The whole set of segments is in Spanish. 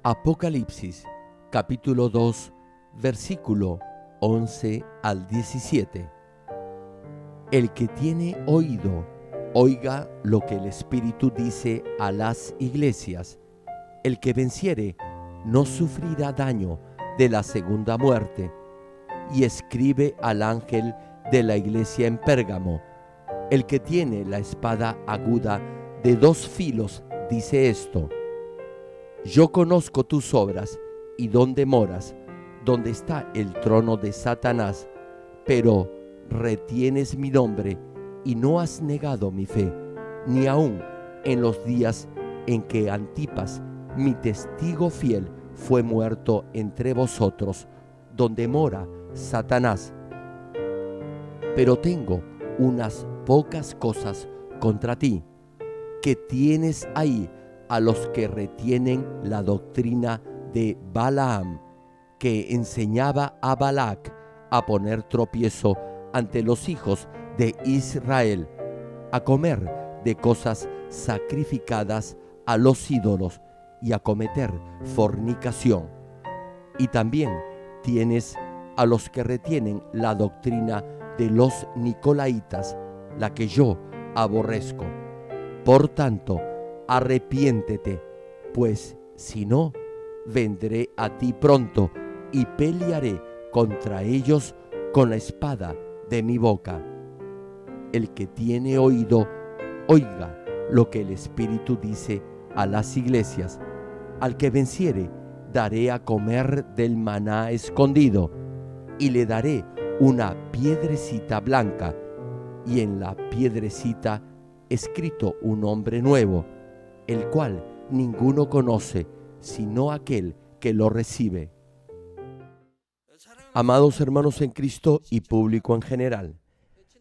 Apocalipsis, capítulo 2, versículo 11 al 17. El que tiene oído, oiga lo que el Espíritu dice a las iglesias. El que venciere no sufrirá daño de la segunda muerte. Y escribe al ángel de la iglesia en Pérgamo: el que tiene la espada aguda de 2 filos dice esto: yo conozco tus obras y dónde moras, donde está el trono de Satanás, pero retienes mi nombre y no has negado mi fe, ni aun en los días en que Antipas, mi testigo fiel, fue muerto entre vosotros, donde mora Satanás. Pero tengo unas pocas cosas contra ti, que tienes ahí a los que retienen la doctrina de Balaam, que enseñaba a Balac a poner tropiezo ante los hijos de Israel, a comer de cosas sacrificadas a los ídolos y a cometer fornicación. Y también tienes a los que retienen la doctrina de los Nicolaitas, la que yo aborrezco. Por tanto, arrepiéntete, pues si no, vendré a ti pronto y pelearé contra ellos con la espada de mi boca. El que tiene oído, oiga lo que el Espíritu dice a las iglesias. Al que venciere, daré a comer del maná escondido, y le daré una piedrecita blanca, y en la piedrecita escrito un nombre nuevo, el cual ninguno conoce, sino aquel que lo recibe. Amados hermanos en Cristo y público en general,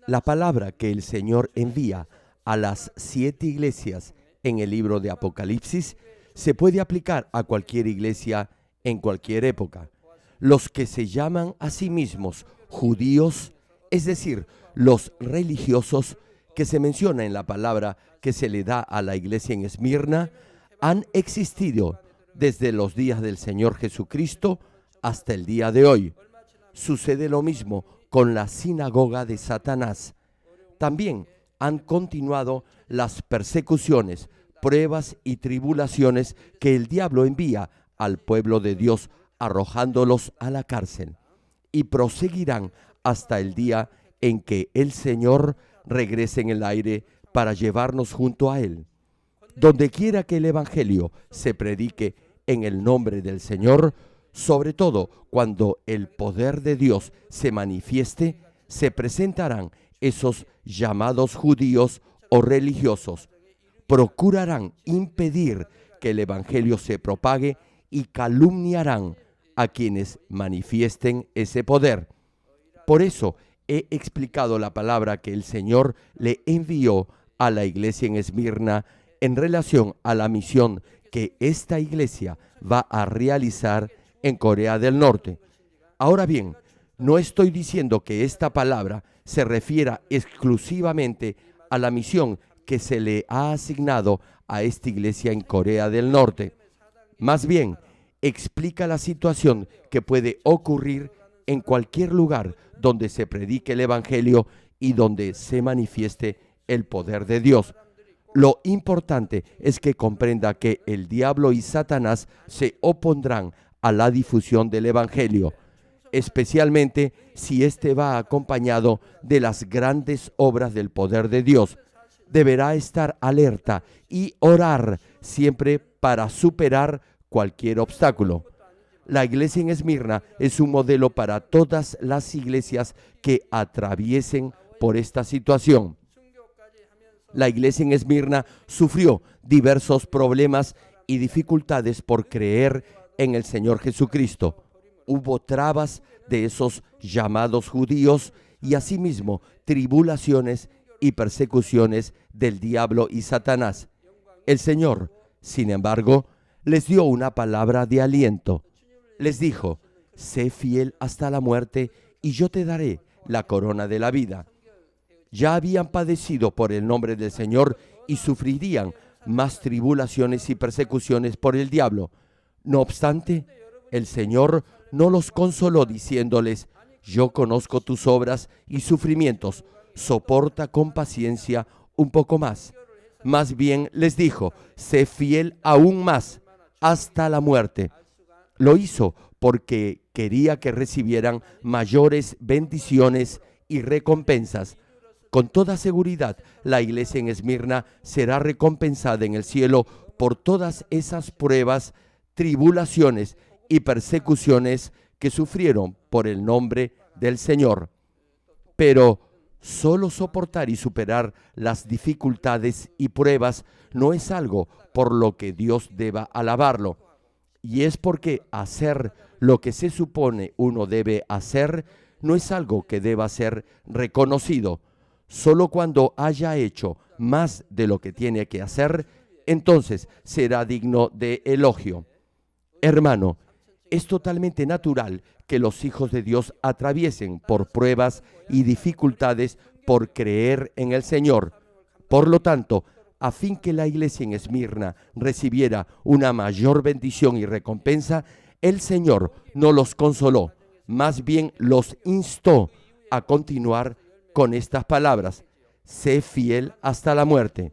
la palabra que el Señor envía a las 7 iglesias en el libro de Apocalipsis se puede aplicar a cualquier iglesia en cualquier época. Los que se llaman a sí mismos judíos, es decir, los religiosos que se menciona en la palabra que se le da a la iglesia en Esmirna, han existido desde los días del Señor Jesucristo hasta el día de hoy. Sucede lo mismo con la sinagoga de Satanás. También han continuado las persecuciones, pruebas y tribulaciones que el diablo envía al pueblo de Dios, arrojándolos a la cárcel, y proseguirán hasta el día en que el Señor regrese en el aire para llevarnos junto a Él. Donde quiera que el Evangelio se predique en el nombre del Señor, sobre todo cuando el poder de Dios se manifieste, se presentarán esos llamados judíos o religiosos. Procurarán impedir que el Evangelio se propague y calumniarán a quienes manifiesten ese poder. Por eso he explicado la palabra que el Señor le envió a la iglesia en Esmirna en relación a la misión que esta iglesia va a realizar en Corea del Norte. Ahora bien, no estoy diciendo que esta palabra se refiera exclusivamente a la misión que se le ha asignado a esta iglesia en Corea del Norte. Más bien, explica la situación que puede ocurrir en cualquier lugar donde se predique el Evangelio y donde se manifieste el poder de Dios. Lo importante es que comprenda que el diablo y Satanás se opondrán a la difusión del Evangelio, especialmente si éste va acompañado de las grandes obras del poder de Dios. Deberá estar alerta y orar siempre para superar cualquier obstáculo. La iglesia en Esmirna es un modelo para todas las iglesias que atraviesen por esta situación. La iglesia en Esmirna sufrió diversos problemas y dificultades por creer en el Señor Jesucristo. Hubo trabas de esos llamados judíos y asimismo tribulaciones y persecuciones del diablo y Satanás. El Señor, sin embargo, les dio una palabra de aliento. Les dijo: sé fiel hasta la muerte y yo te daré la corona de la vida. Ya habían padecido por el nombre del Señor y sufrirían más tribulaciones y persecuciones por el diablo. No obstante, el Señor no los consoló diciéndoles: yo conozco tus obras y sufrimientos, soporta con paciencia un poco más. Más bien les dijo: sé fiel aún más, hasta la muerte. Lo hizo porque quería que recibieran mayores bendiciones y recompensas. Con toda seguridad, la iglesia en Esmirna será recompensada en el cielo por todas esas pruebas, tribulaciones y persecuciones que sufrieron por el nombre del Señor. Pero solo soportar y superar las dificultades y pruebas no es algo por lo que Dios deba alabarlo. Y es porque hacer lo que se supone uno debe hacer no es algo que deba ser reconocido. Solo cuando haya hecho más de lo que tiene que hacer, entonces será digno de elogio. Hermano, es totalmente natural que los hijos de Dios atraviesen por pruebas y dificultades por creer en el Señor. Por lo tanto, a fin que la iglesia en Esmirna recibiera una mayor bendición y recompensa, el Señor no los consoló, más bien los instó a continuar con estas palabras: sé fiel hasta la muerte.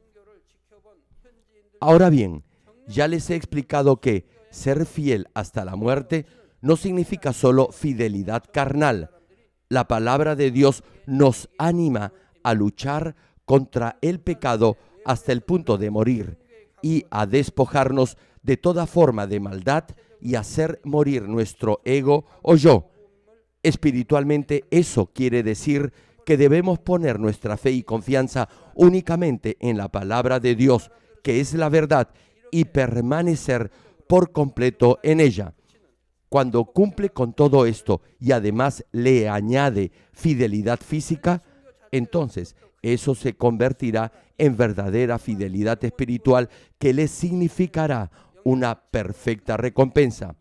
Ahora bien, ya les he explicado que ser fiel hasta la muerte no significa solo fidelidad carnal. La palabra de Dios nos anima a luchar contra el pecado hasta el punto de morir y a despojarnos de toda forma de maldad y hacer morir nuestro ego o yo. Espiritualmente, eso quiere decir que debemos poner nuestra fe y confianza únicamente en la palabra de Dios, que es la verdad, y permanecer por completo en ella. Cuando cumple con todo esto y además le añade fidelidad física, entonces eso se convertirá en verdadera fidelidad espiritual que le significará una perfecta recompensa.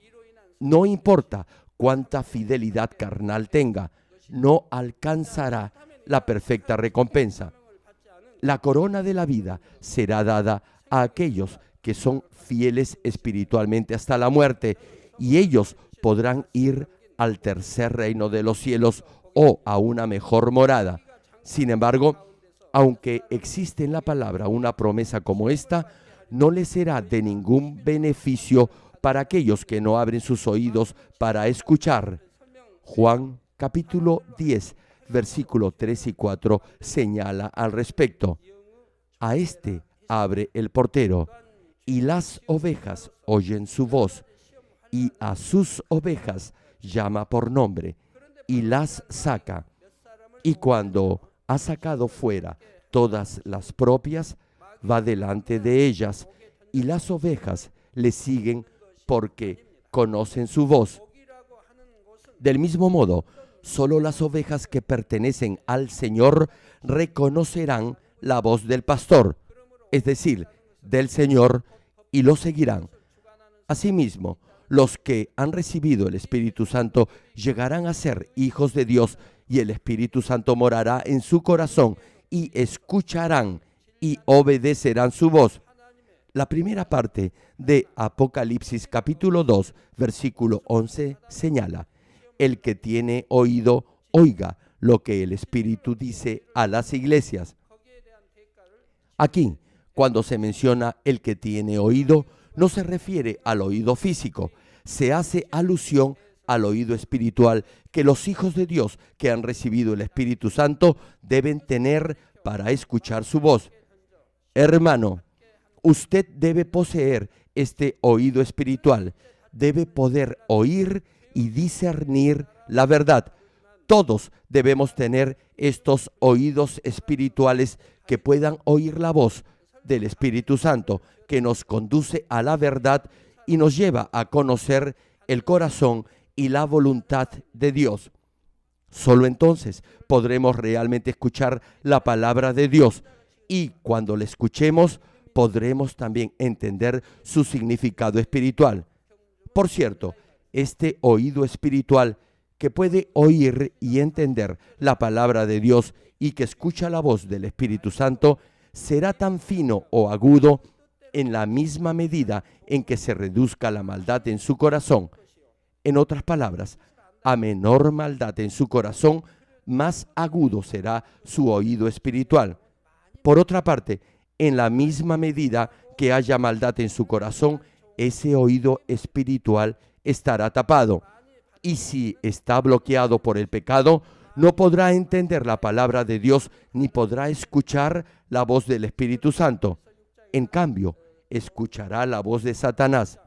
No importa cuánta fidelidad carnal tenga, no alcanzará la perfecta recompensa. La corona de la vida será dada a aquellos que son fieles espiritualmente hasta la muerte, y ellos podrán ir al tercer reino de los cielos o a una mejor morada. Sin embargo, aunque existe en la palabra una promesa como esta, no les será de ningún beneficio para aquellos que no abren sus oídos para escuchar. Juan capítulo 10, versículo 3 y 4 señala al respecto: a este abre el portero, y las ovejas oyen su voz, y a sus ovejas llama por nombre, y las saca. Y cuando ha sacado fuera todas las propias, va delante de ellas, y las ovejas le siguen porque conocen su voz. Del mismo modo, solo las ovejas que pertenecen al Señor reconocerán la voz del pastor, es decir, del Señor, y lo seguirán. Asimismo, los que han recibido el Espíritu Santo llegarán a ser hijos de Dios, y el Espíritu Santo morará en su corazón, y escucharán y obedecerán su voz. La primera parte de Apocalipsis capítulo 2, versículo 11 señala: el que tiene oído, oiga lo que el Espíritu dice a las iglesias. Aquí, cuando se menciona el que tiene oído, no se refiere al oído físico, se hace alusión al oído espiritual que los hijos de Dios que han recibido el Espíritu Santo deben tener para escuchar su voz. Hermano, usted debe poseer este oído espiritual, debe poder oír y discernir la verdad. Todos debemos tener estos oídos espirituales que puedan oír la voz del Espíritu Santo, que nos conduce a la verdad y nos lleva a conocer el corazón y la voluntad de Dios. Solo entonces podremos realmente escuchar la palabra de Dios, y cuando la escuchemos podremos también entender su significado espiritual. Por cierto, este oído espiritual que puede oír y entender la palabra de Dios y que escucha la voz del Espíritu Santo será tan fino o agudo en la misma medida en que se reduzca la maldad en su corazón. En otras palabras, a menor maldad en su corazón, más agudo será su oído espiritual. Por otra parte, en la misma medida que haya maldad en su corazón, ese oído espiritual estará tapado. Y si está bloqueado por el pecado, no podrá entender la palabra de Dios ni podrá escuchar la voz del Espíritu Santo. En cambio, escuchará la voz de Satanás.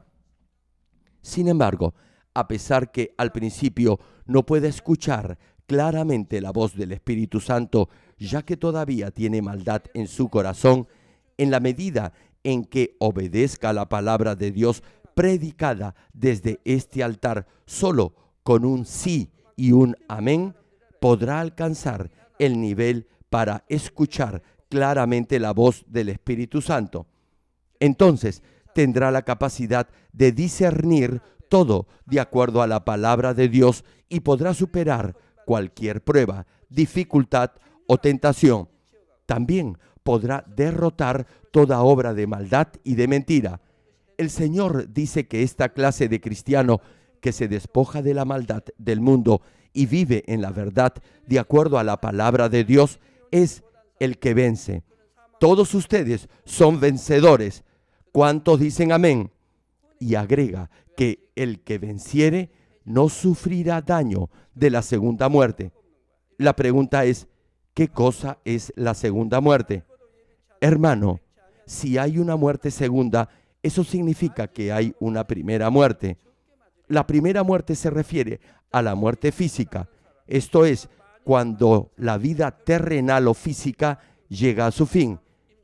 Sin embargo, a pesar que al principio no puede escuchar claramente la voz del Espíritu Santo, ya que todavía tiene maldad en su corazón, en la medida en que obedezca la palabra de Dios predicada desde este altar solo con un sí y un amén, podrá alcanzar el nivel para escuchar claramente la voz del Espíritu Santo. Entonces tendrá la capacidad de discernir todo de acuerdo a la palabra de Dios y podrá superar cualquier prueba, dificultad o tentación. También podrá derrotar toda obra de maldad y de mentira. El Señor dice que esta clase de cristiano que se despoja de la maldad del mundo y vive en la verdad de acuerdo a la palabra de Dios es el que vence. Todos ustedes son vencedores. ¿Cuántos dicen amén? Y agrega que el que venciere no sufrirá daño de la segunda muerte. La pregunta es, ¿qué cosa es la segunda muerte? Hermano, si hay una muerte segunda, eso significa que hay una primera muerte. La primera muerte se refiere a la muerte física, esto es, cuando la vida terrenal o física llega a su fin.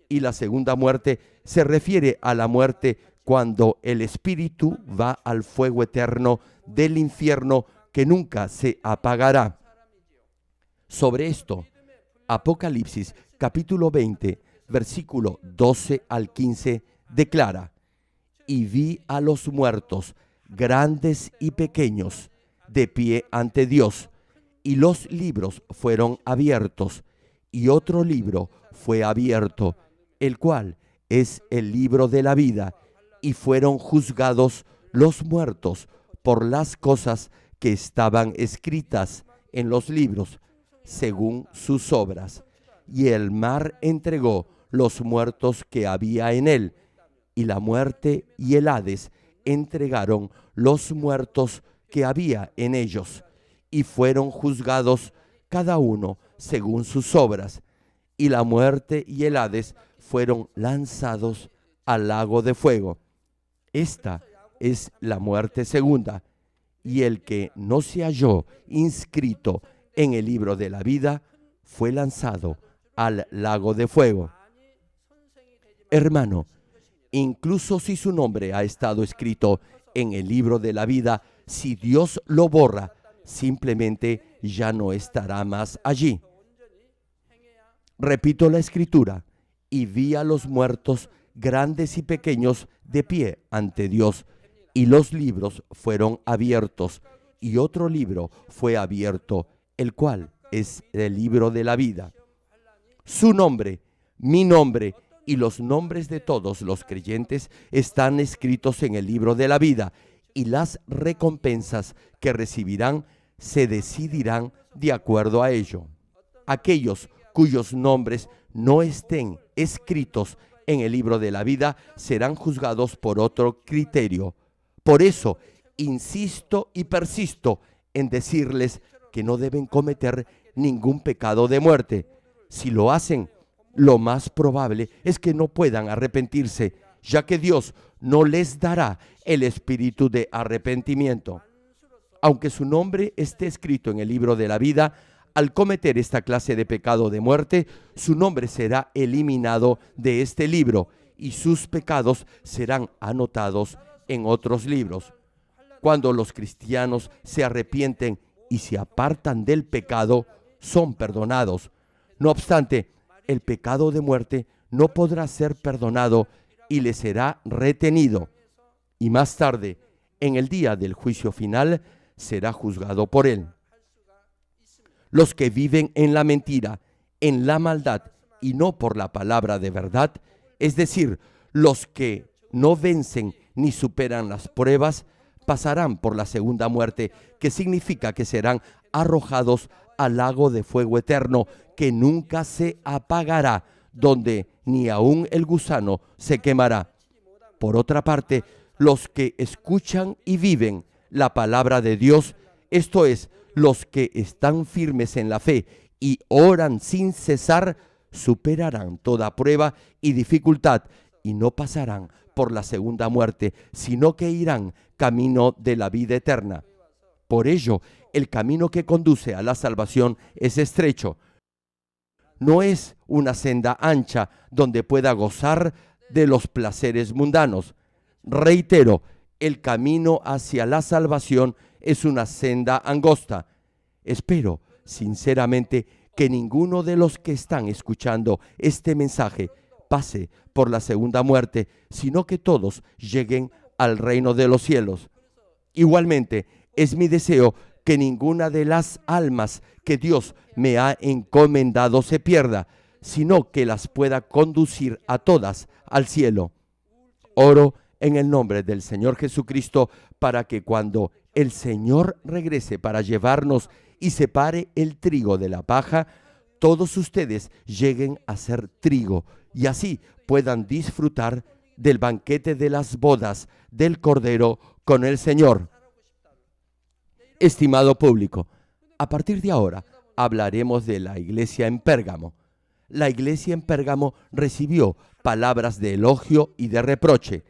Y la segunda muerte se refiere a la muerte cuando el espíritu va al fuego eterno del infierno que nunca se apagará. Sobre esto, Apocalipsis capítulo 20, versículo 12 al 15, declara: y vi a los muertos, grandes y pequeños, de pie ante Dios, y los libros fueron abiertos, y otro libro fue abierto, el cual es el libro de la vida, y fueron juzgados los muertos por las cosas que estaban escritas en los libros, según sus obras. Y el mar entregó los muertos que había en él, y la muerte y el Hades entregaron los muertos que había en ellos, y fueron juzgados cada uno según sus obras. Y la muerte y el Hades fueron lanzados al lago de fuego. Esta es la muerte segunda, y el que no se halló inscrito en el libro de la vida fue lanzado al lago de fuego. Hermano, incluso si su nombre ha estado escrito en el libro de la vida, si Dios lo borra, simplemente ya no estará más allí. Repito la escritura: y vi a los muertos, grandes y pequeños, de pie ante Dios, y los libros fueron abiertos, y otro libro fue abierto, el cual es el libro de la vida. Su nombre, mi nombre y los nombres de todos los creyentes están escritos en el libro de la vida, y las recompensas que recibirán se decidirán de acuerdo a ello. Aquellos cuyos nombres no estén escritos en el libro de la vida serán juzgados por otro criterio. Por eso, insisto y persisto en decirles que no deben cometer ningún pecado de muerte. Si lo hacen, lo más probable es que no puedan arrepentirse, ya que Dios no les dará el espíritu de arrepentimiento. Aunque su nombre esté escrito en el libro de la vida, al cometer esta clase de pecado de muerte, su nombre será eliminado de este libro y sus pecados serán anotados en otros libros. Cuando los cristianos se arrepienten y se apartan del pecado, son perdonados. No obstante, el pecado de muerte no podrá ser perdonado y le será retenido. Y más tarde, en el día del juicio final, será juzgado por él. Los que viven en la mentira, en la maldad y no por la palabra de verdad, es decir, Los que no vencen ni superan las pruebas pasarán por la segunda muerte, que significa que serán arrojados al lago de fuego eterno, que nunca se apagará, donde ni aun el gusano se quemará. Por otra parte, los que escuchan y viven la palabra de Dios, esto es, los que están firmes en la fe y oran sin cesar, superarán toda prueba y dificultad y no pasarán por la segunda muerte, sino que irán camino de la vida eterna. Por ello, el camino que conduce a la salvación es estrecho. No es una senda ancha donde pueda gozar de los placeres mundanos. Reitero, el camino hacia la salvación es una senda angosta. Espero, sinceramente, que ninguno de los que están escuchando este mensaje pase por la segunda muerte, sino que todos lleguen al reino de los cielos. Igualmente, es mi deseo que ninguna de las almas que Dios me ha encomendado se pierda, sino que las pueda conducir a todas al cielo. Oro en el nombre del Señor Jesucristo para que cuando el Señor regrese para llevarnos y separe el trigo de la paja, todos ustedes lleguen a ser trigo y así puedan disfrutar del banquete de las bodas del Cordero con el Señor. Estimado público, a partir de ahora hablaremos de la iglesia en Pérgamo. La iglesia en Pérgamo recibió palabras de elogio y de reproche.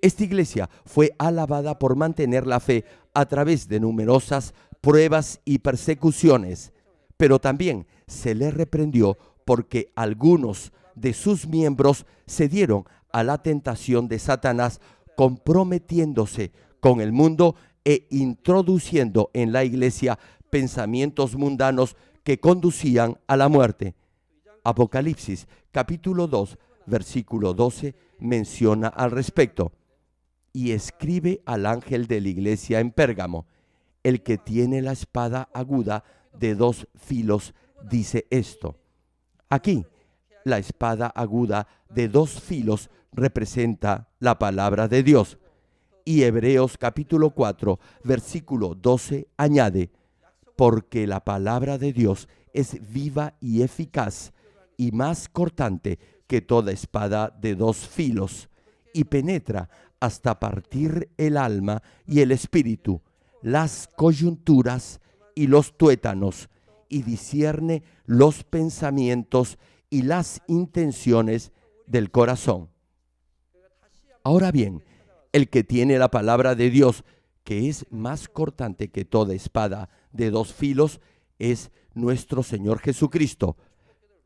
Esta iglesia fue alabada por mantener la fe a través de numerosas pruebas y persecuciones, pero también se le reprendió porque algunos de sus miembros cedieron a la tentación de Satanás, comprometiéndose con el mundo e introduciendo en la iglesia pensamientos mundanos que conducían a la muerte. Apocalipsis capítulo 2, versículo 12 menciona al respecto. Y escribe al ángel de la iglesia en Pérgamo, el que tiene la espada aguda de 2 filos, dice esto. Aquí, la espada aguda de 2 filos representa la palabra de Dios. Y Hebreos capítulo 4, versículo 12 añade, porque la palabra de Dios es viva y eficaz y más cortante que toda espada de 2 filos, y penetra hasta partir el alma y el espíritu, las coyunturas y los tuétanos, y discierne los pensamientos y las intenciones del corazón. Ahora bien, el que tiene la palabra de Dios, que es más cortante que toda espada de 2 filos, es nuestro Señor Jesucristo,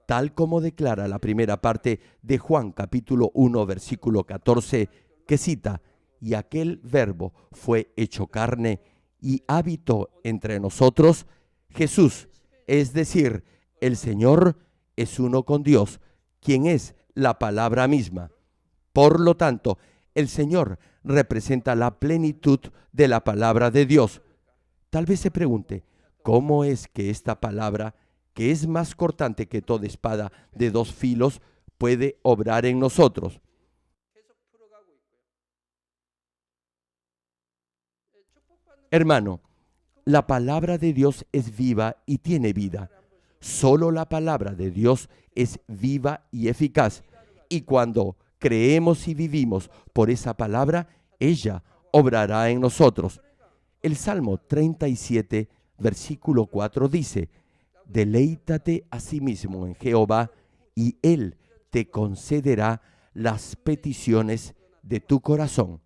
tal como declara la primera parte de Juan capítulo 1, versículo 14, que cita, y aquel verbo fue hecho carne y habitó entre nosotros. Jesús, es decir, el Señor, es uno con Dios, quien es la palabra misma. Por lo tanto, el Señor representa la plenitud de la palabra de Dios. Tal vez se pregunte, ¿cómo es que esta palabra, que es más cortante que toda espada de 2 filos, puede obrar en nosotros? Hermano, la palabra de Dios es viva y tiene vida. Solo la palabra de Dios es viva y eficaz. Y cuando creemos y vivimos por esa palabra, ella obrará en nosotros. El Salmo 37, versículo 4 dice, deleítate a sí mismo en Jehová, y Él te concederá las peticiones de tu corazón.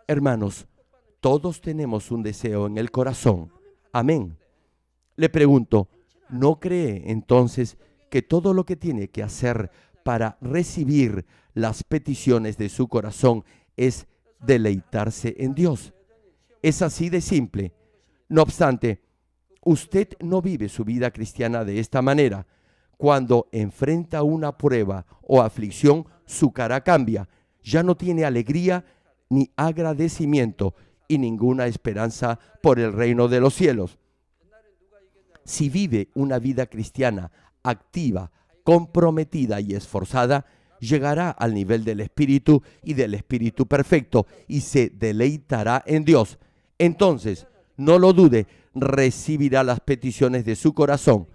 Hermanos, todos tenemos un deseo en el corazón. Amén. Le pregunto, ¿no cree entonces que todo lo que tiene que hacer para recibir las peticiones de su corazón es deleitarse en Dios? Es así de simple. No obstante, usted no vive su vida cristiana de esta manera. Cuando enfrenta una prueba o aflicción, su cara cambia. Ya no tiene alegría ni agradecimiento y ninguna esperanza por el reino de los cielos. Si vive una vida cristiana activa, comprometida y esforzada, llegará al nivel del Espíritu y del Espíritu perfecto y se deleitará en Dios. Entonces, no lo dude, recibirá las peticiones de su corazón.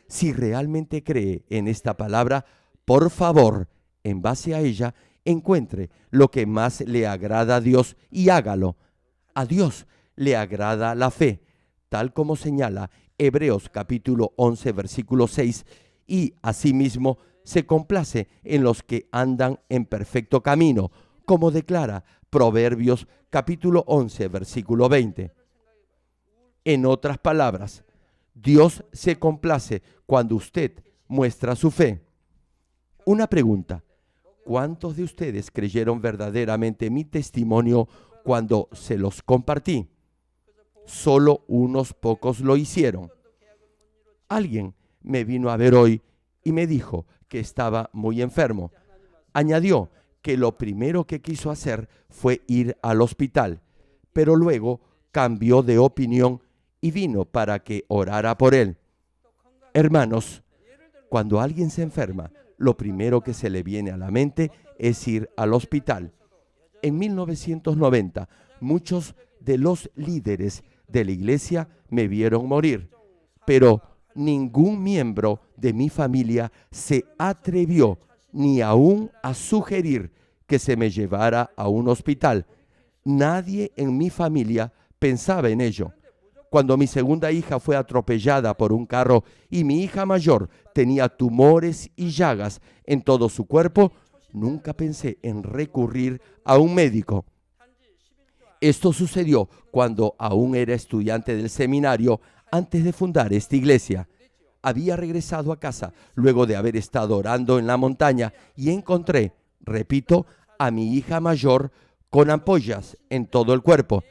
Si realmente cree en esta palabra, por favor, en base a ella, encuentre lo que más le agrada a Dios y hágalo. A Dios le agrada la fe, tal como señala Hebreos capítulo 11, versículo 6, y asimismo se complace en los que andan en perfecto camino, como declara Proverbios capítulo 11, versículo 20. En otras palabras, Dios se complace cuando usted muestra su fe. Una pregunta: ¿cuántos de ustedes creyeron verdaderamente mi testimonio cuando se los compartí? Solo unos pocos lo hicieron. Alguien me vino a ver hoy y me dijo que estaba muy enfermo. Añadió que lo primero que quiso hacer fue ir al hospital, pero luego cambió de opinión y vino para que orara por él. Hermanos, cuando alguien se enferma, lo primero que se le viene a la mente es ir al hospital. En 1990, muchos de los líderes de la iglesia me vieron morir, pero ningún miembro de mi familia se atrevió ni aún a sugerir que se me llevara a un hospital. Nadie en mi familia pensaba en ello. Cuando mi segunda hija fue atropellada por un carro y mi hija mayor tenía tumores y llagas en todo su cuerpo, nunca pensé en recurrir a un médico. Esto sucedió cuando aún era estudiante del seminario antes de fundar esta iglesia. Había regresado a casa luego de haber estado orando en la montaña y encontré, repito, a mi hija mayor con ampollas en todo el cuerpo.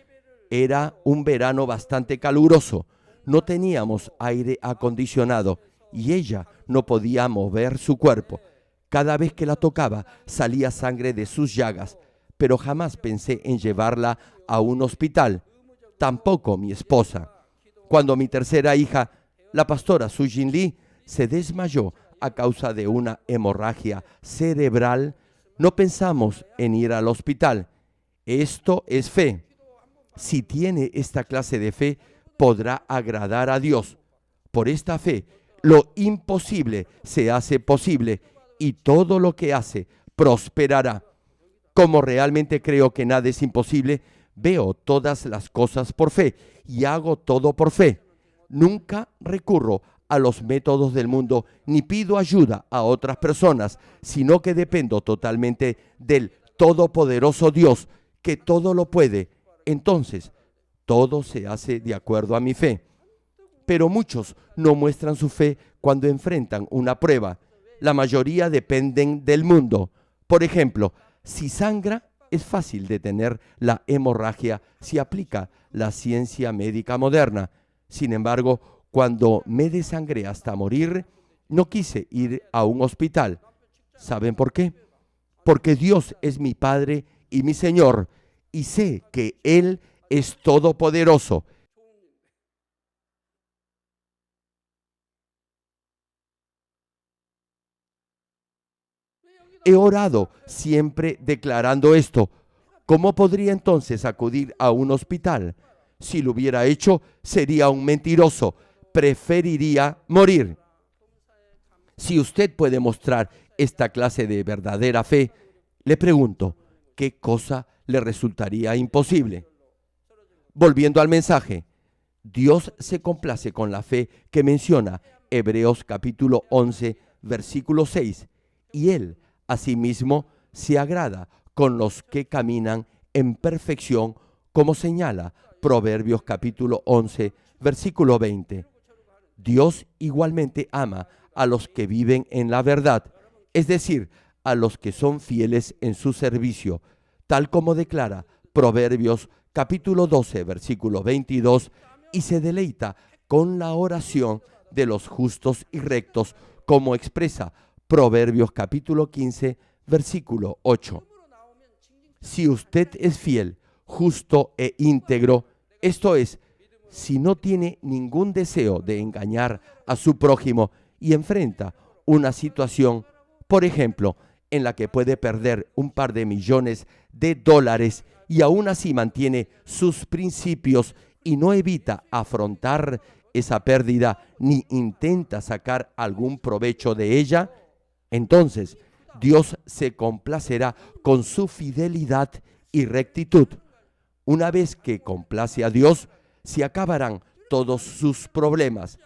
Era un verano bastante caluroso, no teníamos aire acondicionado y ella no podía mover su cuerpo. Cada vez que la tocaba salía sangre de sus llagas, pero jamás pensé en llevarla a un hospital, tampoco mi esposa. Cuando mi tercera hija, la pastora Sujin Lee, se desmayó a causa de una hemorragia cerebral, no pensamos en ir al hospital. Esto es fe. Si tiene esta clase de fe, podrá agradar a Dios. Por esta fe, lo imposible se hace posible y todo lo que hace prosperará. Como realmente creo que nada es imposible, veo todas las cosas por fe y hago todo por fe. Nunca recurro a los métodos del mundo ni pido ayuda a otras personas, sino que dependo totalmente del todopoderoso Dios, que todo lo puede. Entonces, todo se hace de acuerdo a mi fe. Pero muchos no muestran su fe cuando enfrentan una prueba. La mayoría dependen del mundo. Por ejemplo, si sangra, es fácil detener la hemorragia si aplica la ciencia médica moderna. Sin embargo, cuando me desangré hasta morir, no quise ir a un hospital. ¿Saben por qué? Porque Dios es mi Padre y mi Señor, y sé que Él es todopoderoso. He orado siempre declarando esto. ¿Cómo podría entonces acudir a un hospital? Si lo hubiera hecho, sería un mentiroso. Preferiría morir. Si usted puede mostrar esta clase de verdadera fe, le pregunto, ¿qué cosa le resultaría imposible? Volviendo al mensaje, Dios se complace con la fe que menciona Hebreos capítulo 11, versículo 6, y Él asimismo se agrada con los que caminan en perfección, como señala Proverbios capítulo 11, versículo 20. Dios igualmente ama a los que viven en la verdad, es decir, a los que son fieles en su servicio, tal como declara Proverbios capítulo 12, versículo 22, y se deleita con la oración de los justos y rectos, como expresa Proverbios capítulo 15, versículo 8. Si usted es fiel, justo e íntegro, esto es, si no tiene ningún deseo de engañar a su prójimo y enfrenta una situación, por ejemplo, en la que puede perder un par de millones de dólares y aún así mantiene sus principios y no evita afrontar esa pérdida ni intenta sacar algún provecho de ella, entonces Dios se complacerá con su fidelidad y rectitud. Una vez que complace a Dios, se acabarán todos sus problemas.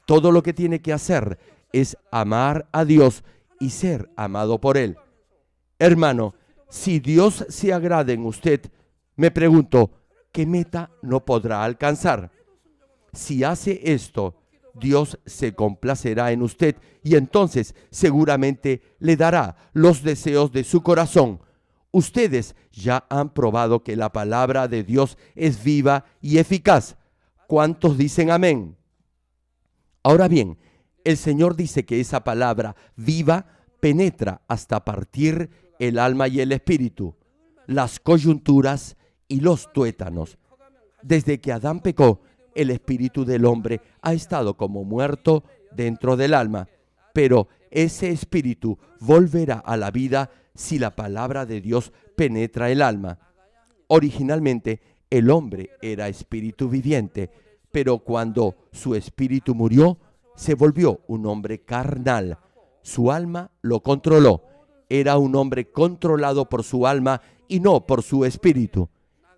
Todo lo que tiene que hacer es amar a Dios y ser amado por Él. Hermano, si Dios se agrada en usted, me pregunto, ¿qué meta no podrá alcanzar? Si hace esto, Dios se complacerá en usted y entonces seguramente le dará los deseos de su corazón. Ustedes ya han probado que la palabra de Dios es viva y eficaz. ¿Cuántos dicen amén? Ahora bien, el Señor dice que esa palabra viva penetra hasta partir el alma y el espíritu, las coyunturas y los tuétanos. Desde que Adán pecó, el espíritu del hombre ha estado como muerto dentro del alma, pero ese espíritu volverá a la vida si la palabra de Dios penetra el alma. Originalmente, el hombre era espíritu viviente, pero cuando su espíritu murió, se volvió un hombre carnal. Su alma lo controló. Era un hombre controlado por su alma y no por su espíritu.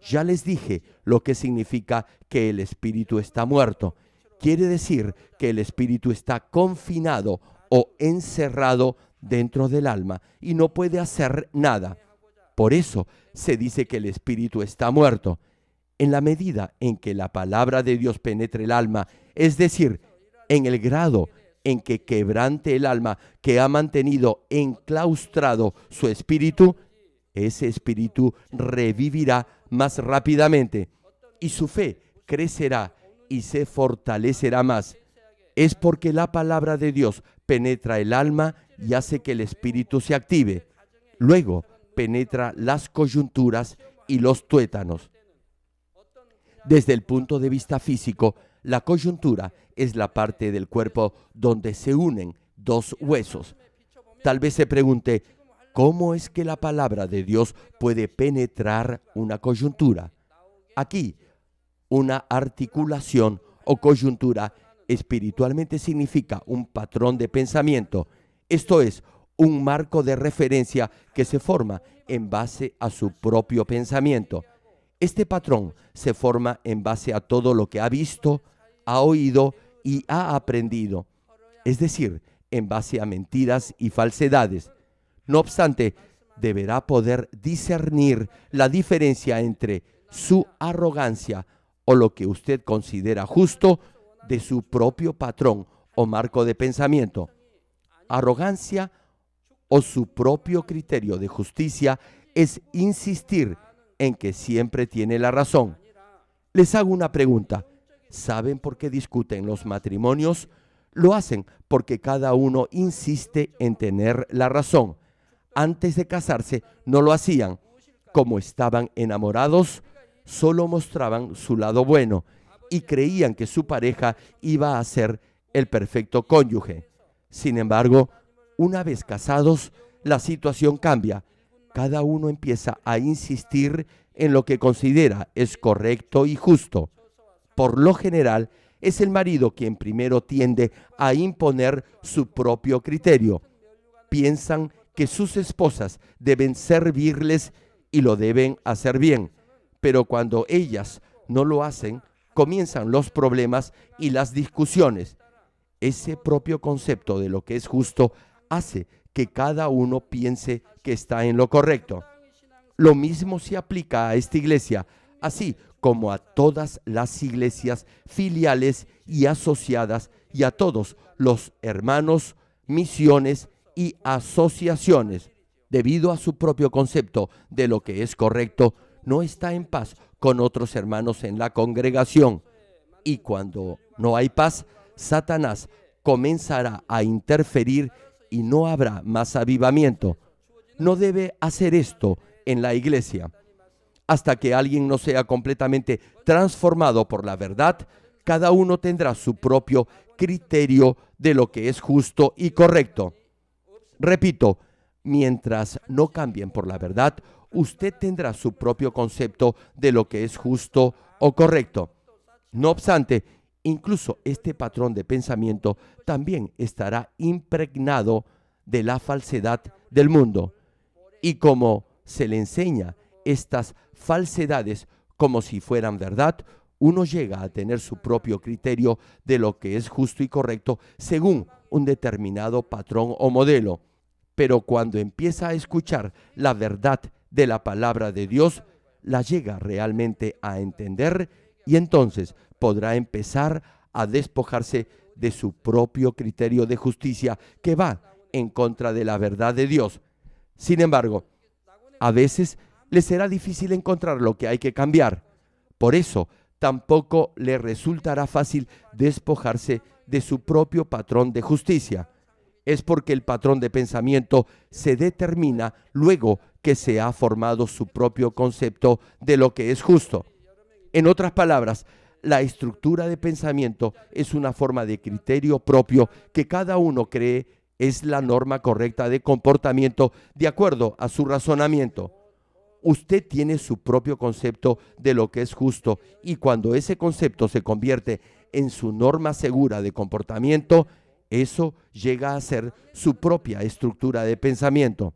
Ya les dije lo que significa que el espíritu está muerto. Quiere decir que el espíritu está confinado o encerrado dentro del alma y no puede hacer nada. Por eso se dice que el espíritu está muerto. En la medida en que la palabra de Dios penetre el alma, es decir, en el grado en que quebrante el alma que ha mantenido enclaustrado su espíritu, ese espíritu revivirá más rápidamente y su fe crecerá y se fortalecerá más. Es porque la palabra de Dios penetra el alma y hace que el espíritu se active. Luego penetra las coyunturas y los tuétanos. Desde el punto de vista físico, la coyuntura es la parte del cuerpo donde se unen dos huesos. Tal vez se pregunte, ¿cómo es que la palabra de Dios puede penetrar una coyuntura? Aquí, una articulación o coyuntura espiritualmente significa un patrón de pensamiento. Esto es, un marco de referencia que se forma en base a su propio pensamiento. Este patrón se forma en base a todo lo que ha visto, ha oído y ha aprendido, es decir, en base a mentiras y falsedades. No obstante, deberá poder discernir la diferencia entre su arrogancia o lo que usted considera justo de su propio patrón o marco de pensamiento. Arrogancia o su propio criterio de justicia es insistir en que siempre tiene la razón. Les hago una pregunta. ¿Saben por qué discuten los matrimonios? Lo hacen porque cada uno insiste en tener la razón. Antes de casarse no lo hacían. Como estaban enamorados, solo mostraban su lado bueno y creían que su pareja iba a ser el perfecto cónyuge. Sin embargo, una vez casados, la situación cambia. Cada uno empieza a insistir en lo que considera es correcto y justo. Por lo general, es el marido quien primero tiende a imponer su propio criterio. Piensan que sus esposas deben servirles y lo deben hacer bien, pero cuando ellas no lo hacen, comienzan los problemas y las discusiones. Ese propio concepto de lo que es justo hace que cada uno piense que está en lo correcto. Lo mismo se aplica a esta iglesia, así como a todas las iglesias filiales y asociadas y a todos los hermanos, misiones y asociaciones. Debido a su propio concepto de lo que es correcto, no está en paz con otros hermanos en la congregación. Y cuando no hay paz, Satanás comenzará a interferir y no habrá más avivamiento. No debe hacer esto en la iglesia. Hasta que alguien no sea completamente transformado por la verdad, cada uno tendrá su propio criterio de lo que es justo y correcto. Repito, mientras no cambien por la verdad, usted tendrá su propio concepto de lo que es justo o correcto. No obstante, incluso este patrón de pensamiento también estará impregnado de la falsedad del mundo. Y como se le enseña estas falsedades como si fueran verdad, uno llega a tener su propio criterio de lo que es justo y correcto según un determinado patrón o modelo. Pero cuando empieza a escuchar la verdad de la palabra de Dios, la llega realmente a entender y entonces podrá empezar a despojarse de su propio criterio de justicia que va en contra de la verdad de Dios. Sin embargo, a veces le será difícil encontrar lo que hay que cambiar. Por eso, tampoco le resultará fácil despojarse de su propio patrón de justicia. Es porque el patrón de pensamiento se determina luego que se ha formado su propio concepto de lo que es justo. En otras palabras, la estructura de pensamiento es una forma de criterio propio que cada uno cree es la norma correcta de comportamiento de acuerdo a su razonamiento. Usted tiene su propio concepto de lo que es justo y cuando ese concepto se convierte en su norma segura de comportamiento, eso llega a ser su propia estructura de pensamiento.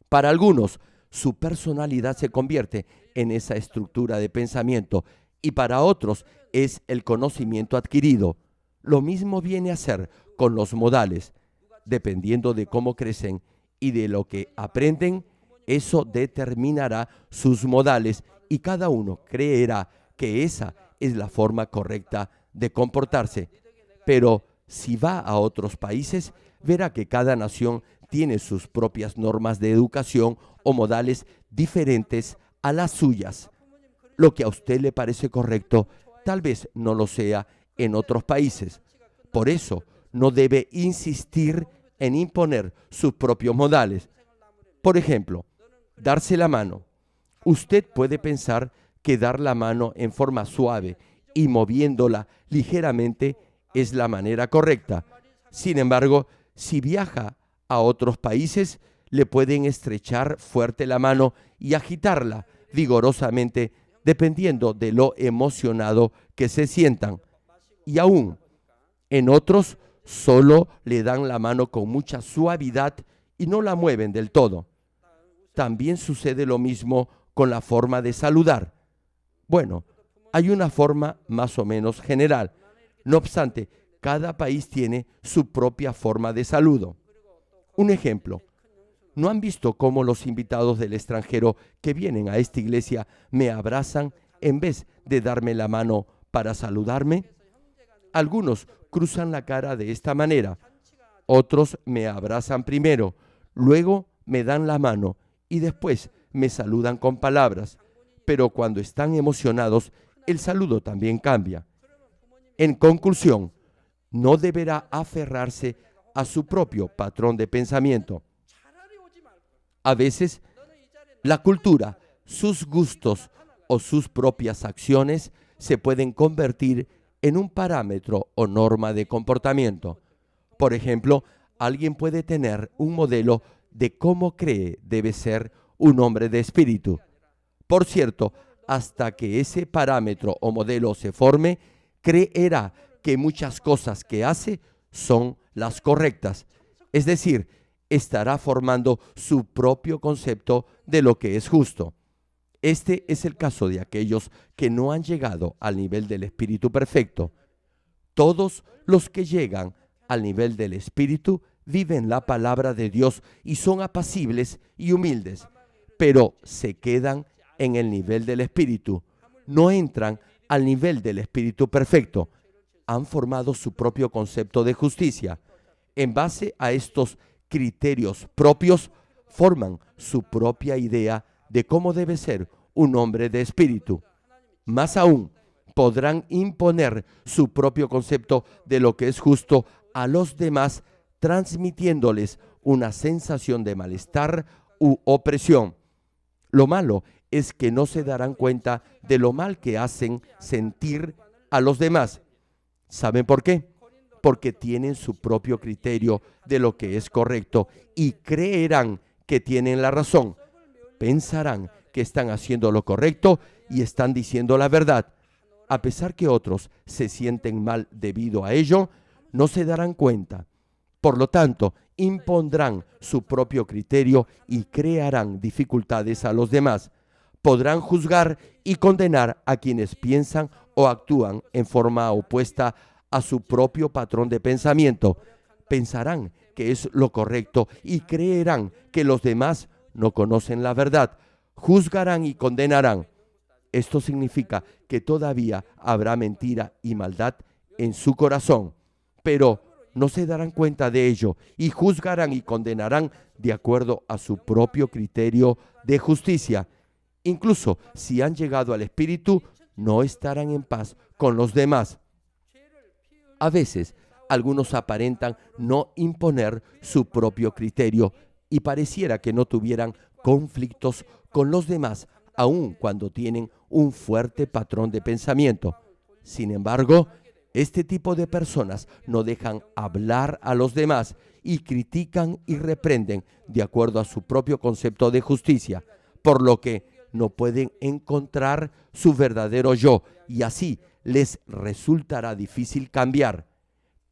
Para algunos, su personalidad se convierte en esa estructura de pensamiento y para otros es el conocimiento adquirido. Lo mismo viene a ser con los modales. Dependiendo de cómo crecen y de lo que aprenden, eso determinará sus modales y cada uno creerá que esa es la forma correcta de comportarse. Pero si va a otros países, verá que cada nación tiene sus propias normas de educación o modales diferentes a las suyas. Lo que a usted le parece correcto, tal vez no lo sea en otros países. Por eso, no debe insistir en imponer sus propios modales. Por ejemplo, darse la mano. Usted puede pensar que dar la mano en forma suave y moviéndola ligeramente es la manera correcta. Sin embargo, si viaja a otros países, le pueden estrechar fuerte la mano y agitarla vigorosamente dependiendo de lo emocionado que se sientan. Y aún en otros solo le dan la mano con mucha suavidad y no la mueven del todo. También sucede lo mismo con la forma de saludar. Bueno, hay una forma más o menos general. No obstante, cada país tiene su propia forma de saludo. Un ejemplo, ¿no han visto cómo los invitados del extranjero que vienen a esta iglesia me abrazan en vez de darme la mano para saludarme? Algunos cruzan la cara de esta manera, otros me abrazan primero, luego me dan la mano y después me saludan con palabras, pero cuando están emocionados, el saludo también cambia. En conclusión, no deberá aferrarse a su propio patrón de pensamiento. A veces, la cultura, sus gustos o sus propias acciones se pueden convertir en un parámetro o norma de comportamiento. Por ejemplo, alguien puede tener un modelo de cómo cree debe ser un hombre de espíritu. Por cierto, hasta que ese parámetro o modelo se forme, creerá que muchas cosas que hace son las correctas. Es decir, estará formando su propio concepto de lo que es justo. Este es el caso de aquellos que no han llegado al nivel del Espíritu perfecto. Todos los que llegan al nivel del Espíritu viven la palabra de Dios y son apacibles y humildes, pero se quedan en el nivel del Espíritu. No entran al nivel del Espíritu perfecto. Han formado su propio concepto de justicia. En base a estos criterios propios, forman su propia idea de cómo debe ser un hombre de espíritu. Más aún, podrán imponer su propio concepto de lo que es justo a los demás, transmitiéndoles una sensación de malestar u opresión. Lo malo es que no se darán cuenta de lo mal que hacen sentir a los demás. ¿Saben por qué? Porque tienen su propio criterio de lo que es correcto y creerán que tienen la razón. Pensarán que están haciendo lo correcto y están diciendo la verdad. A pesar que otros se sienten mal debido a ello, no se darán cuenta. Por lo tanto, impondrán su propio criterio y crearán dificultades a los demás. Podrán juzgar y condenar a quienes piensan o actúan en forma opuesta a su propio patrón de pensamiento. Pensarán que es lo correcto y creerán que los demás no conocen la verdad. Juzgarán y condenarán. Esto significa que todavía habrá mentira y maldad en su corazón, pero no se darán cuenta de ello y juzgarán y condenarán de acuerdo a su propio criterio de justicia. Incluso si han llegado al Espíritu, no estarán en paz con los demás. A veces, algunos aparentan no imponer su propio criterio y pareciera que no tuvieran conflictos con los demás, aun cuando tienen un fuerte patrón de pensamiento. Sin embargo, este tipo de personas no dejan hablar a los demás y critican y reprenden de acuerdo a su propio concepto de justicia, por lo que no pueden encontrar su verdadero yo y así les resultará difícil cambiar.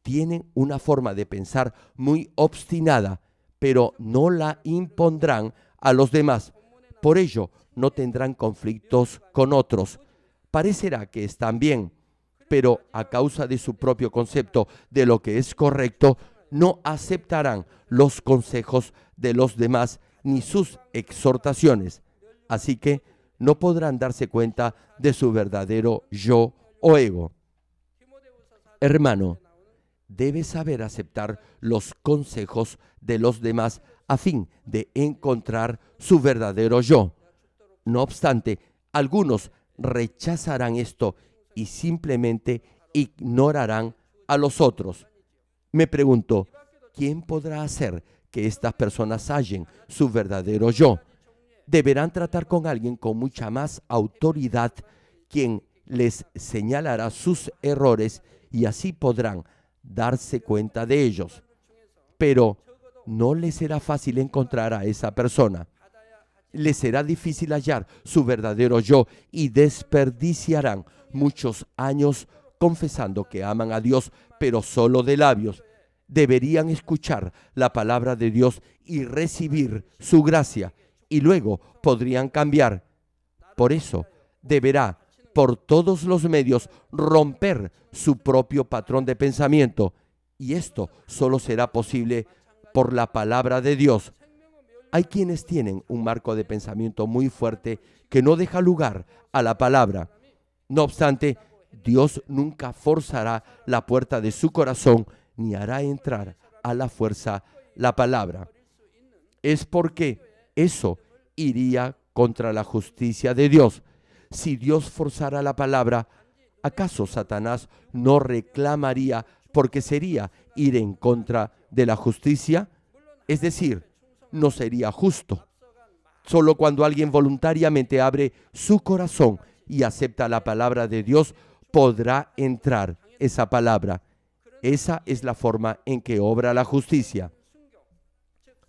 Tienen una forma de pensar muy obstinada, pero no la impondrán a los demás. Por ello, no tendrán conflictos con otros. Parecerá que están bien, pero a causa de su propio concepto de lo que es correcto, no aceptarán los consejos de los demás ni sus exhortaciones. Así que no podrán darse cuenta de su verdadero yo o ego. Hermano, debes saber aceptar los consejos de los demás a fin de encontrar su verdadero yo. No obstante, algunos rechazarán esto y simplemente ignorarán a los otros. Me pregunto, ¿quién podrá hacer que estas personas hallen su verdadero yo? Deberán tratar con alguien con mucha más autoridad, quien les señalará sus errores y así podrán darse cuenta de ellos. Pero no les será fácil encontrar a esa persona. Les será difícil hallar su verdadero yo y desperdiciarán muchos años confesando que aman a Dios, pero solo de labios. Deberían escuchar la palabra de Dios y recibir su gracia, y luego podrían cambiar. Por eso, deberá por todos los medios romper su propio patrón de pensamiento, y esto solo será posible por la palabra de Dios. Hay quienes tienen un marco de pensamiento muy fuerte que no deja lugar a la palabra. No obstante, Dios nunca forzará la puerta de su corazón ni hará entrar a la fuerza la palabra. Es porque eso iría contra la justicia de Dios. Si Dios forzara la palabra, ¿acaso Satanás no reclamaría porque sería ir en contra de la justicia? Es decir, no sería justo. Solo cuando alguien voluntariamente abre su corazón y acepta la palabra de Dios, podrá entrar esa palabra. Esa es la forma en que obra la justicia.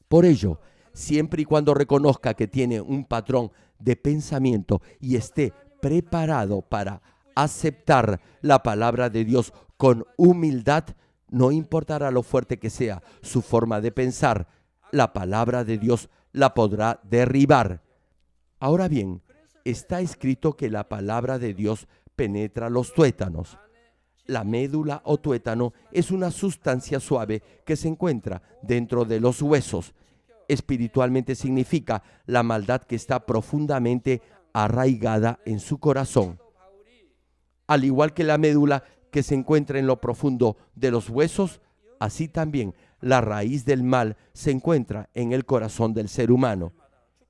Por ello, siempre y cuando reconozca que tiene un patrón de pensamiento y esté preparado para aceptar la palabra de Dios con humildad, no importará lo fuerte que sea su forma de pensar, la palabra de Dios la podrá derribar. Ahora bien, está escrito que la palabra de Dios penetra los tuétanos. La médula o tuétano es una sustancia suave que se encuentra dentro de los huesos. Espiritualmente significa la maldad que está profundamente arraigada en su corazón. Al igual que la médula que se encuentra en lo profundo de los huesos, así también la raíz del mal se encuentra en el corazón del ser humano.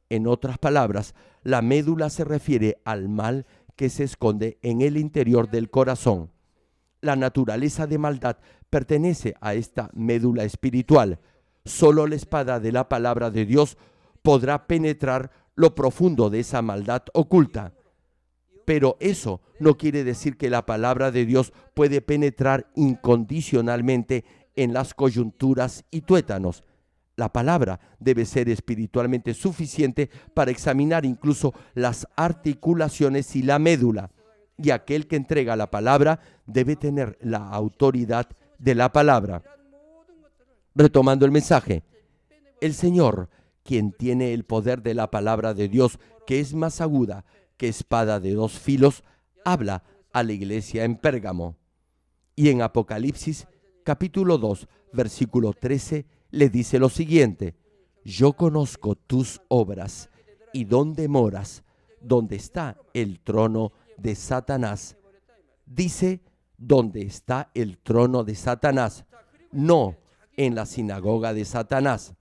En otras palabras, la médula se refiere al mal que se esconde en el interior del corazón. La naturaleza de maldad pertenece a esta médula espiritual. Solo la espada de la palabra de Dios podrá penetrar lo profundo de esa maldad oculta. Pero eso no quiere decir que la palabra de Dios puede penetrar incondicionalmente en las coyunturas y tuétanos. La palabra debe ser espiritualmente suficiente para examinar incluso las articulaciones y la médula. Y aquel que entrega la palabra debe tener la autoridad de la palabra. Retomando el mensaje, el Señor, quien tiene el poder de la palabra de Dios, que es más aguda que espada de dos filos, habla a la iglesia en Pérgamo. Y en Apocalipsis, capítulo 2, versículo 13, le dice lo siguiente: yo conozco tus obras y dónde moras, donde está el trono de Satanás. Dice, ¿dónde está el trono de Satanás? No en la sinagoga de Satanás.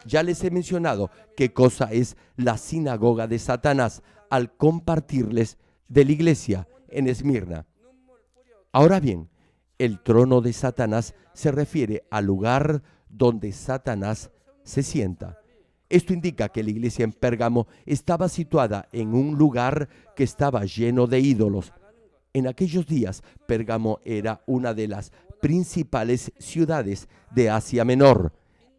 Ya les he mencionado qué cosa es la sinagoga de Satanás al compartirles de la iglesia en Esmirna. Ahora bien, el trono de Satanás se refiere al lugar donde Satanás se sienta. Esto indica que la iglesia en Pérgamo estaba situada en un lugar que estaba lleno de ídolos. En aquellos días, Pérgamo era una de las principales ciudades de Asia Menor.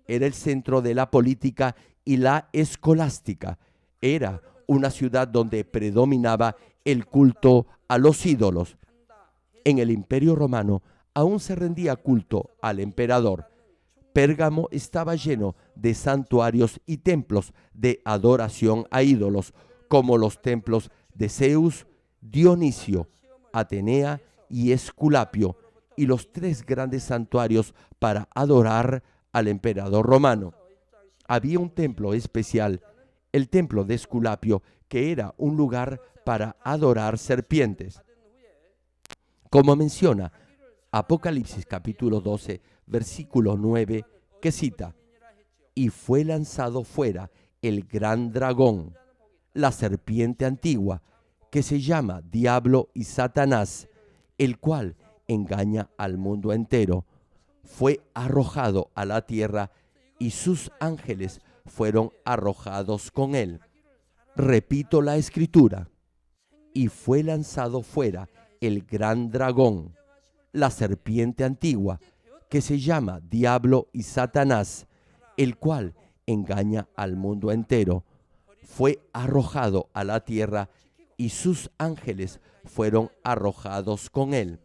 Era el centro de la política y la escolástica. Era una ciudad donde predominaba el culto a los ídolos. En el Imperio Romano aún se rendía culto al emperador. Pérgamo estaba lleno de santuarios y templos de adoración a ídolos, como los templos de Zeus, Dionisio, Atenea y Esculapio, y los tres grandes santuarios para adorar al emperador romano. Había un templo especial, el templo de Esculapio, que era un lugar para adorar serpientes. Como menciona Apocalipsis capítulo 12, versículo 9, que cita: y fue lanzado fuera el gran dragón, la serpiente antigua, que se llama Diablo y Satanás, el cual engaña al mundo entero. Fue arrojado a la tierra y sus ángeles fueron arrojados con él. Repito la escritura: y fue lanzado fuera el gran dragón, la serpiente antigua, que se llama Diablo y Satanás, el cual engaña al mundo entero. Fue arrojado a la tierra y sus ángeles fueron arrojados con él.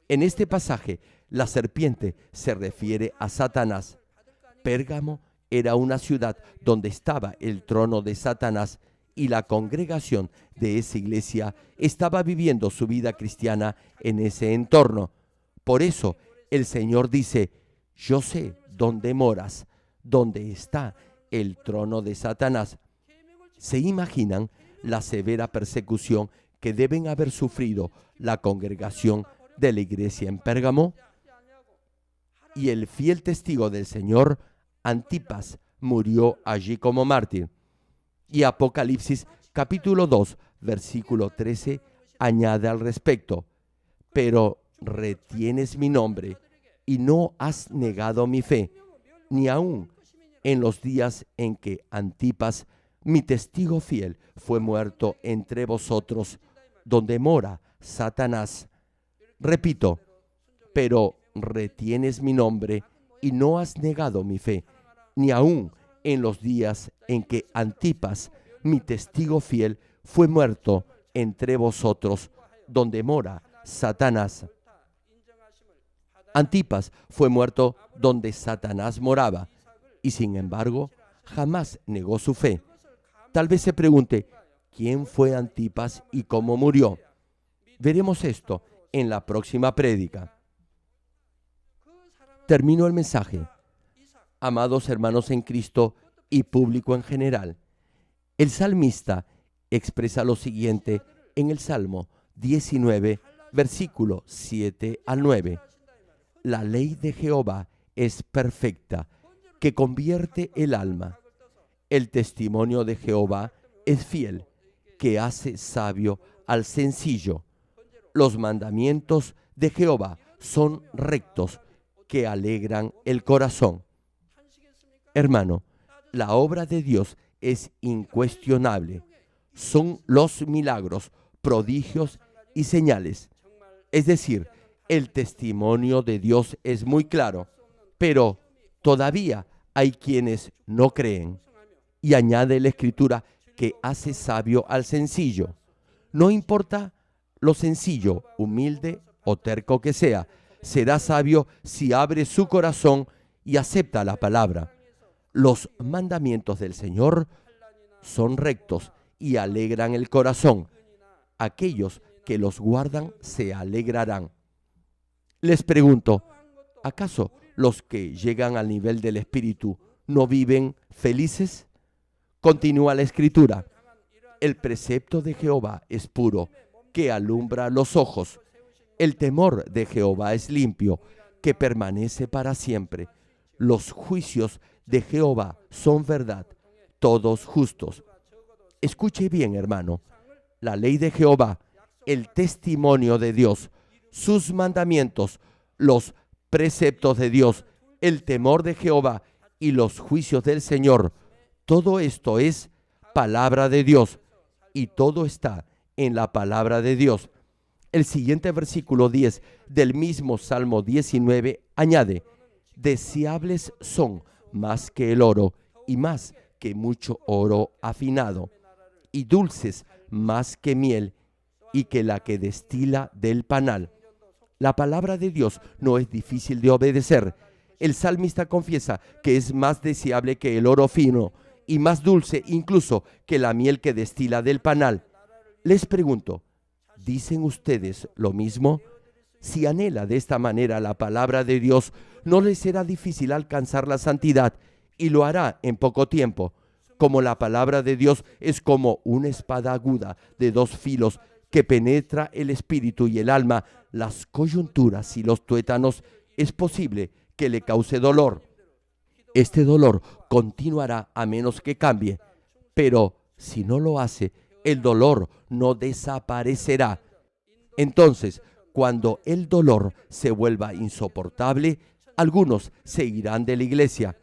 En este pasaje, la serpiente se refiere a Satanás. Pérgamo era una ciudad donde estaba el trono de Satanás y la congregación de esa iglesia estaba viviendo su vida cristiana en ese entorno. Por eso, el Señor dice: yo sé dónde moras, dónde está el trono de Satanás. ¿Se imaginan la severa persecución que deben haber sufrido la congregación de la iglesia en Pérgamo? Y el fiel testigo del Señor, Antipas, murió allí como mártir. Y Apocalipsis capítulo 2, versículo 13, añade al respecto: pero retienes mi nombre y no has negado mi fe, ni aun en los días en que Antipas, mi testigo fiel, fue muerto entre vosotros, donde mora Satanás. Repito, pero retienes mi nombre y no has negado mi fe, ni aun en los días en que Antipas, mi testigo fiel, fue muerto entre vosotros, donde mora Satanás. Antipas fue muerto donde Satanás moraba, y sin embargo, jamás negó su fe. Tal vez se pregunte, ¿quién fue Antipas y cómo murió? Veremos esto en la próxima prédica. Termino el mensaje. Amados hermanos en Cristo y público en general, el salmista expresa lo siguiente en el Salmo 19, versículo 7 al 9. La ley de Jehová es perfecta, que convierte el alma. El testimonio de Jehová es fiel, que hace sabio al sencillo. Los mandamientos de Jehová son rectos, que alegran el corazón. Hermano, la obra de Dios es incuestionable. Son los milagros, prodigios y señales. Es decir, el testimonio de Dios es muy claro, pero todavía hay quienes no creen. Y añade la Escritura que hace sabio al sencillo. No importa lo sencillo, humilde o terco que sea, será sabio si abre su corazón y acepta la palabra. Los mandamientos del Señor son rectos y alegran el corazón. Aquellos que los guardan se alegrarán. Les pregunto, ¿acaso los que llegan al nivel del Espíritu no viven felices? Continúa la Escritura. El precepto de Jehová es puro, que alumbra los ojos. El temor de Jehová es limpio, que permanece para siempre. Los juicios de Jehová son verdad, todos justos. Escuche bien, hermano. La ley de Jehová, el testimonio de Dios, sus mandamientos, los preceptos de Dios, el temor de Jehová y los juicios del Señor, todo esto es palabra de Dios y todo está en la palabra de Dios. El siguiente versículo 10 del mismo Salmo 19 añade: deseables son más que el oro y más que mucho oro afinado, y dulces más que miel y que la que destila del panal. La palabra de Dios no es difícil de obedecer. El salmista confiesa que es más deseable que el oro fino y más dulce incluso que la miel que destila del panal. Les pregunto, ¿dicen ustedes lo mismo? Si anhela de esta manera la palabra de Dios, no le será difícil alcanzar la santidad y lo hará en poco tiempo. Como la palabra de Dios es como una espada aguda de dos filos que penetra el espíritu y el alma, las coyunturas y los tuétanos, es posible que le cause dolor. Este dolor continuará a menos que cambie, pero si no lo hace, el dolor no desaparecerá. Entonces, cuando el dolor se vuelva insoportable, algunos se irán de la iglesia.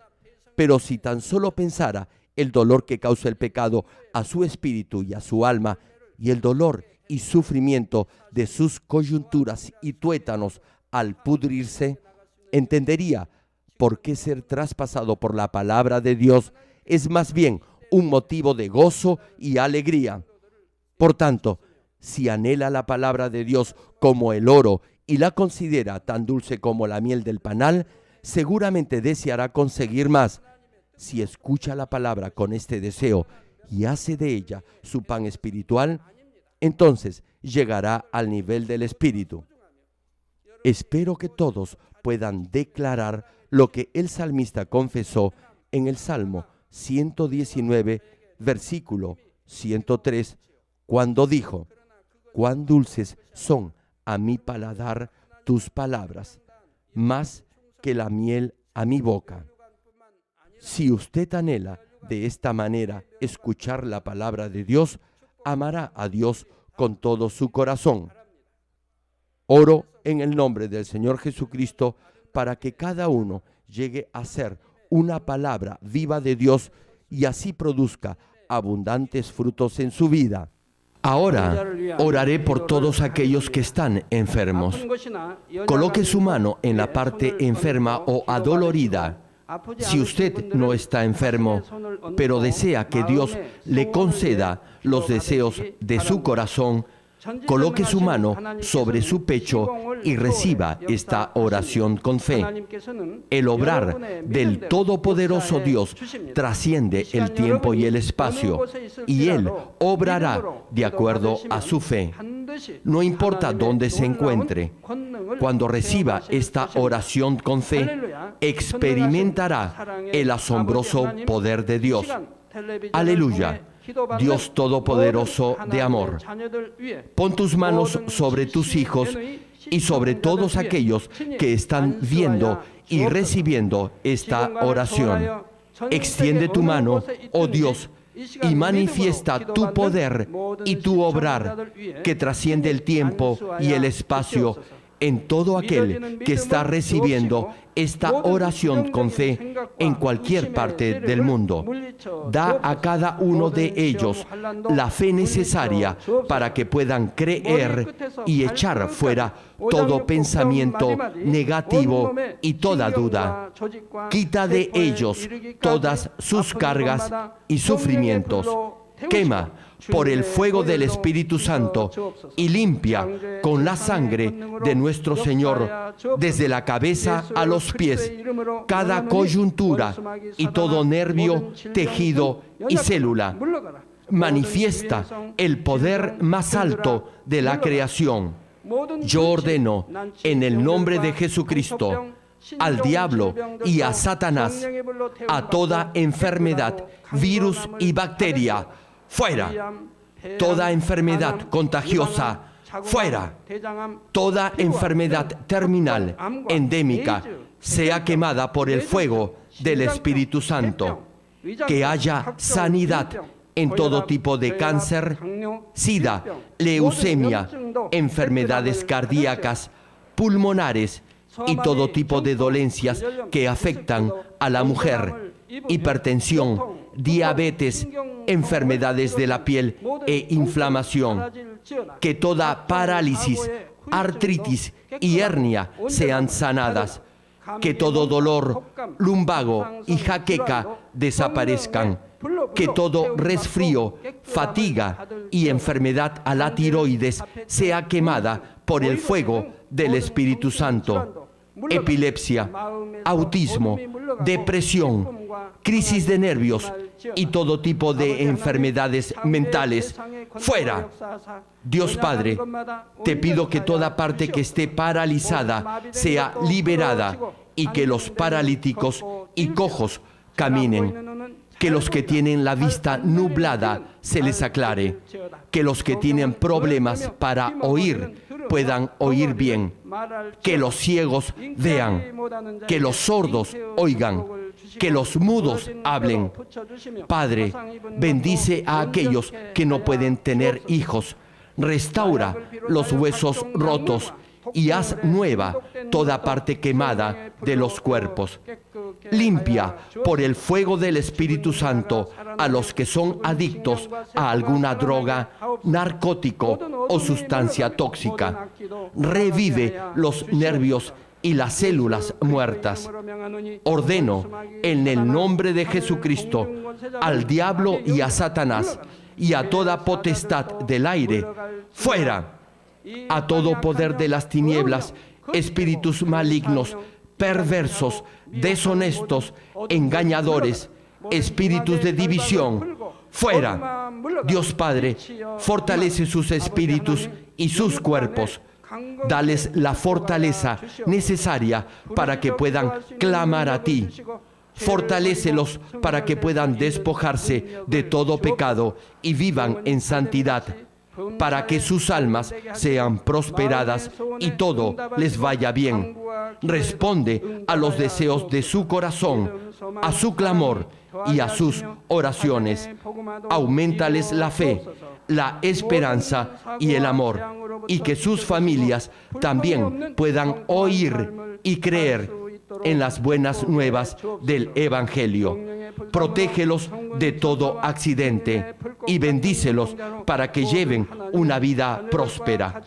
Pero si tan solo pensara el dolor que causa el pecado a su espíritu y a su alma, y el dolor y sufrimiento de sus coyunturas y tuétanos al pudrirse, entendería por qué ser traspasado por la palabra de Dios es más bien un motivo de gozo y alegría. Por tanto, si anhela la palabra de Dios como el oro y la considera tan dulce como la miel del panal, seguramente deseará conseguir más. Si escucha la palabra con este deseo y hace de ella su pan espiritual, entonces llegará al nivel del Espíritu. Espero que todos puedan declarar lo que el salmista confesó en el Salmo 119, versículo 103, cuando dijo: cuán dulces son a mi paladar tus palabras, más que la miel a mi boca. Si usted anhela de esta manera escuchar la palabra de Dios, amará a Dios con todo su corazón. Oro en el nombre del Señor Jesucristo para que cada uno llegue a ser una palabra viva de Dios y así produzca abundantes frutos en su vida. Ahora oraré por todos aquellos que están enfermos. Coloque su mano en la parte enferma o adolorida. Si usted no está enfermo, pero desea que Dios le conceda los deseos de su corazón, coloque su mano sobre su pecho y reciba esta oración con fe. El obrar del Todopoderoso Dios trasciende el tiempo y el espacio, y Él obrará de acuerdo a su fe. No importa dónde se encuentre, cuando reciba esta oración con fe, experimentará el asombroso poder de Dios. Aleluya. Dios Todopoderoso de amor, pon tus manos sobre tus hijos y sobre todos aquellos que están viendo y recibiendo esta oración. Extiende tu mano, oh Dios, y manifiesta tu poder y tu obrar que trasciende el tiempo y el espacio en todo aquel que está recibiendo esta oración con fe en cualquier parte del mundo. Da a cada uno de ellos la fe necesaria para que puedan creer y echar fuera todo pensamiento negativo y toda duda. Quita de ellos todas sus cargas y sufrimientos. Quema por el fuego del Espíritu Santo y limpia con la sangre de nuestro Señor desde la cabeza a los pies cada coyuntura y todo nervio, tejido y célula. Manifiesta el poder más alto de la creación. Yo ordeno en el nombre de Jesucristo al diablo y a Satanás, a toda enfermedad, virus y bacteria, fuera. Toda enfermedad contagiosa, fuera. Toda enfermedad terminal, endémica, sea quemada por el fuego del Espíritu Santo. Que haya sanidad en todo tipo de cáncer, sida, leucemia, enfermedades cardíacas, pulmonares y todo tipo de dolencias que afectan a la mujer, hipertensión, diabetes, enfermedades de la piel e inflamación. Que toda parálisis, artritis y hernia sean sanadas. Que todo dolor, lumbago y jaqueca desaparezcan. Que todo resfrío, fatiga y enfermedad a la tiroides sea quemada por el fuego del Espíritu Santo. Epilepsia, autismo, depresión, crisis de nervios y todo tipo de enfermedades mentales, fuera. Dios Padre, te pido que toda parte que esté paralizada sea liberada y que los paralíticos y cojos caminen. Que los que tienen la vista nublada se les aclare. Que los que tienen problemas para oír puedan oír bien. Que los ciegos vean. Que los sordos oigan. Que los mudos hablen. Padre, bendice a aquellos que no pueden tener hijos. Restaura los huesos rotos y haz nueva toda parte quemada de los cuerpos. Limpia por el fuego del Espíritu Santo a los que son adictos a alguna droga, narcótico o sustancia tóxica. Revive los nervios y las células muertas. Ordeno en el nombre de Jesucristo al diablo y a Satanás y a toda potestad del aire, fuera. A todo poder de las tinieblas, espíritus malignos, perversos, deshonestos, engañadores, espíritus de división, fuera. Dios Padre, fortalece sus espíritus y sus cuerpos. Dales la fortaleza necesaria para que puedan clamar a ti. Fortalécelos para que puedan despojarse de todo pecado y vivan en santidad, para que sus almas sean prosperadas y todo les vaya bien. Responde a los deseos de su corazón, a su clamor y a sus oraciones. Auméntales la fe, la esperanza y el amor, y que sus familias también puedan oír y creer en las buenas nuevas del Evangelio. Protégelos de todo accidente y bendícelos para que lleven una vida próspera.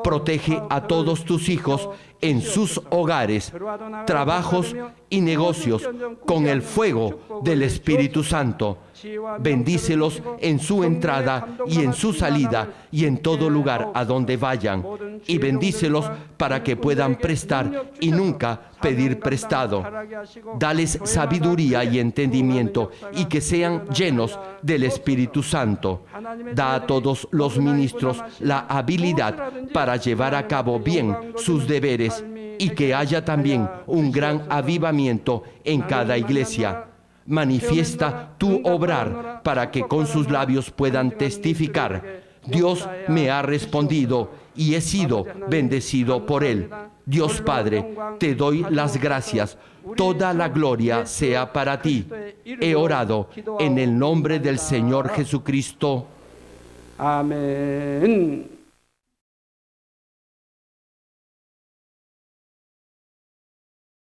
Protege a todos tus hijos en sus hogares, trabajos y negocios con el fuego del Espíritu Santo. Bendícelos en su entrada y en su salida y en todo lugar a donde vayan. Y bendícelos para que puedan prestar y nunca pedir prestado. Dales sabiduría y entendimiento y que sean llenos del Espíritu Santo. Da a todos los ministros la habilidad para llevar a cabo bien sus deberes y que haya también un gran avivamiento en cada iglesia. Manifiesta tu obrar para que con sus labios puedan testificar: Dios me ha respondido y he sido bendecido por Él. Dios Padre, te doy las gracias. Toda la gloria sea para ti. He orado en el nombre del Señor Jesucristo. Amén.